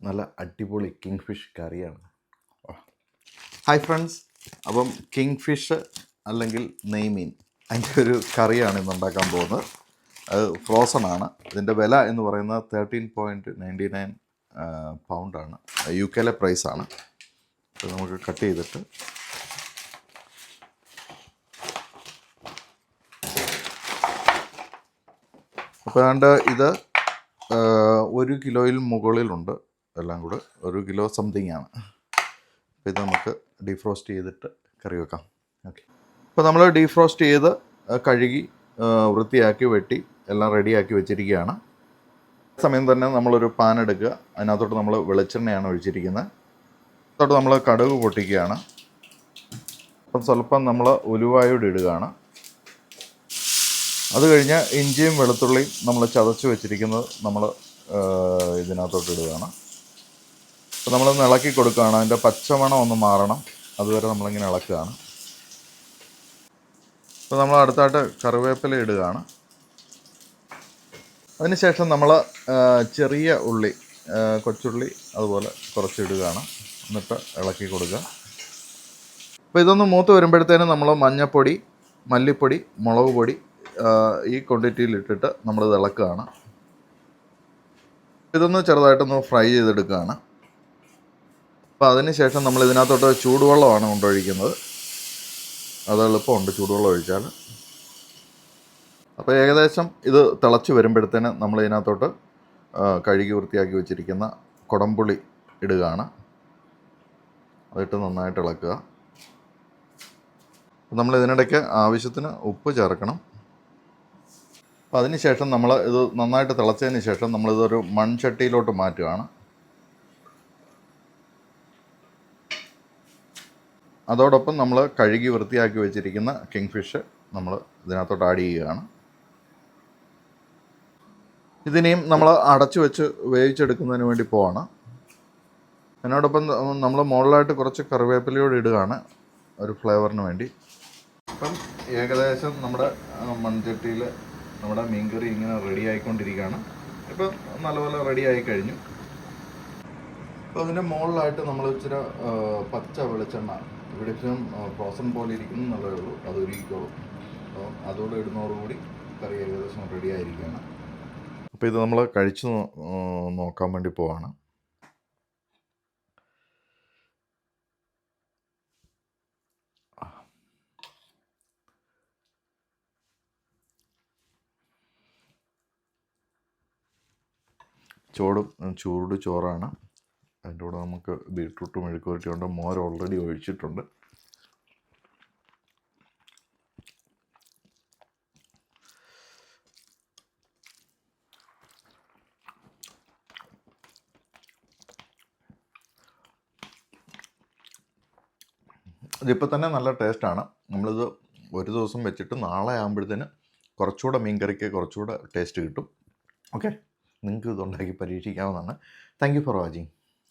നല്ല അടിപൊളി king fish കറിയാണ്. ഹായ് ഫ്രണ്ട്സ്, അപ്പം കിങ് ഫിഷ് അല്ലെങ്കിൽ നെയ്മീൻ അതിൻ്റെ ഒരു കറിയാണ് ഇന്ന് ഉണ്ടാക്കാൻ പോകുന്നത്. അത് ഫ്രോസൺ ആണ്. ഇതിൻ്റെ വില എന്ന് പറയുന്നത് 13.99 പൗണ്ടാണ്. UK പ്രൈസാണ്. അത് നമുക്ക് കട്ട് ചെയ്തിട്ട് അപ്പോൾ ഏതാണ്ട് ഇത് 1 കിലോയിൽ മുകളിലുണ്ട്. എല്ലാം കൂടെ 1 കിലോ സംതിങ് ആണ്. അപ്പോൾ ഇത് നമുക്ക് ഡീഫ്രോസ്റ്റ് ചെയ്തിട്ട് കറി വെക്കാം. ഓക്കെ, ഇപ്പോൾ നമ്മൾ ഡീഫ്രോസ്റ്റ് ചെയ്ത് കഴുകി വൃത്തിയാക്കി വെട്ടി എല്ലാം റെഡിയാക്കി വെച്ചിരിക്കുകയാണ്. സമയം തന്നെ നമ്മളൊരു പാൻ എടുക്കുക. അതിനകത്തോട്ട് നമ്മൾ വെളിച്ചെണ്ണയാണ് ഒഴിച്ചിരിക്കുന്നത്. അതിനകത്തോട്ട് നമ്മൾ കടുക് പൊട്ടിക്കുകയാണ്. അപ്പം സ്വല്പം നമ്മൾ ഉലുവായോട് ഇടുകയാണ്. അത് കഴിഞ്ഞ് ഇഞ്ചിയും വെളുത്തുള്ളിയും നമ്മൾ ചതച്ച് വെച്ചിരിക്കുന്നത് നമ്മൾ ഇതിനകത്തോട്ട് ഇടുകയാണ്. അപ്പോൾ നമ്മളൊന്ന് ഇളക്കി കൊടുക്കുകയാണ്. അതിൻ്റെ പച്ചമണം ഒന്ന് മാറണം, അതുവരെ നമ്മളിങ്ങനെ ഇളക്കുകയാണ്. അപ്പോൾ നമ്മൾ അടുത്തായിട്ട് കറിവേപ്പില ഇടുകയാണ്. അതിനുശേഷം നമ്മൾ ചെറിയ ഉള്ളി, കൊച്ചുള്ളി അതുപോലെ കുറച്ച് ഇടുകയാണ്. എന്നിട്ട് ഇളക്കി കൊടുക്കുക. അപ്പോൾ ഇതൊന്ന് മൂത്ത് വരുമ്പോഴത്തേനും നമ്മൾ മഞ്ഞൾപ്പൊടി, മല്ലിപ്പൊടി, മുളക് പൊടി ഈ ക്വാണ്ടിറ്റിയിൽ ഇട്ടിട്ട് നമ്മളിത് ഇളക്കുകയാണ്. ഇതൊന്ന് ചെറുതായിട്ടൊന്ന് ഫ്രൈ ചെയ്തെടുക്കുകയാണ്. അപ്പോൾ അതിന് ശേഷം നമ്മൾ ഇതിനകത്തോട്ട് ചൂടുവെള്ളമാണ് കൊണ്ടൊഴിക്കുന്നത്. അത് എളുപ്പമുണ്ട് ചൂടുവെള്ളം ഒഴിച്ചാൽ. അപ്പോൾ ഏകദേശം ഇത് തിളച്ച് വരുമ്പോഴത്തേന് നമ്മൾ ഇതിനകത്തോട്ട് കഴുകി വൃത്തിയാക്കി വെച്ചിരിക്കുന്ന കുടംപുളി ഇടുകയാണ്. അതിട്ട് നന്നായിട്ട് ഇളക്കുക. നമ്മൾ ഇതിനിടയ്ക്ക് ആവശ്യത്തിന് ഉപ്പ് ചേർക്കണം. അപ്പോൾ അതിന് ശേഷം നമ്മൾ ഇത് നന്നായിട്ട് തിളച്ചതിന് ശേഷം നമ്മളിതൊരു മൺചട്ടിയിലോട്ട് മാറ്റുകയാണ്. അതോടൊപ്പം നമ്മൾ കഴുകി വൃത്തിയാക്കി വെച്ചിരിക്കുന്ന കിങ് ഫിഷ് നമ്മൾ ഇതിനകത്തോട്ട് ആഡ് ചെയ്യുകയാണ്. ഇതിനെയും നമ്മൾ അടച്ചു വെച്ച് വേവിച്ചെടുക്കുന്നതിന് വേണ്ടി പോവാണ്. അതിനോടൊപ്പം നമ്മൾ മുകളിലായിട്ട് കുറച്ച് കറിവേപ്പിലയോട് ഇടുകയാണ് ഒരു ഫ്ലേവറിന് വേണ്ടി. അപ്പം ഏകദേശം നമ്മുടെ മൺചട്ടിയിൽ നമ്മുടെ മീൻകറി ഇങ്ങനെ റെഡി ആയിക്കൊണ്ടിരിക്കുകയാണ്. ഇപ്പം നല്ലപോലെ റെഡി ആയി കഴിഞ്ഞു. അപ്പോൾ അതിൻ്റെ മുകളിലായിട്ട് നമ്മൾ ഇച്ചിരി പച്ച വെളിച്ചെണ്ണ, ഇവിടെ ഫ്രോസൺ പോലെ ഇരിക്കുന്നു എന്നുള്ളതേ ഉള്ളൂ, അത് ഒരുക്കിക്കോളും. അപ്പോൾ അതോടെ ഇടുന്നതോടുകൂടി കറി ഏകദേശം റെഡി ആയിരിക്കുകയാണ്. അപ്പോൾ ഇത് നമ്മൾ കഴിച്ച് നോക്കാൻ വേണ്ടി പോവാണ്. ചൂട് ചോറാണ്. അതിൻ്റെ കൂടെ നമുക്ക് ബീട്രൂട്ട് മെഴുക്ക് പുരട്ടിയുണ്ട്. മോര് ഓൾറെഡി ഒഴിച്ചിട്ടുണ്ട്. ഇതിപ്പോൾ തന്നെ നല്ല ടേസ്റ്റാണ്. നമ്മളിത് ഒരു ദിവസം വെച്ചിട്ട് നാളെ ആകുമ്പോഴത്തേന് കുറച്ചുകൂടെ മീൻകറിക്ക് കുറച്ചുകൂടെ ടേസ്റ്റ് കിട്ടും. ഓക്കെ, നിങ്ങൾക്ക് ഇതുണ്ടാക്കി പരീക്ഷിക്കാവുന്നതാണ്. Thank you for watching.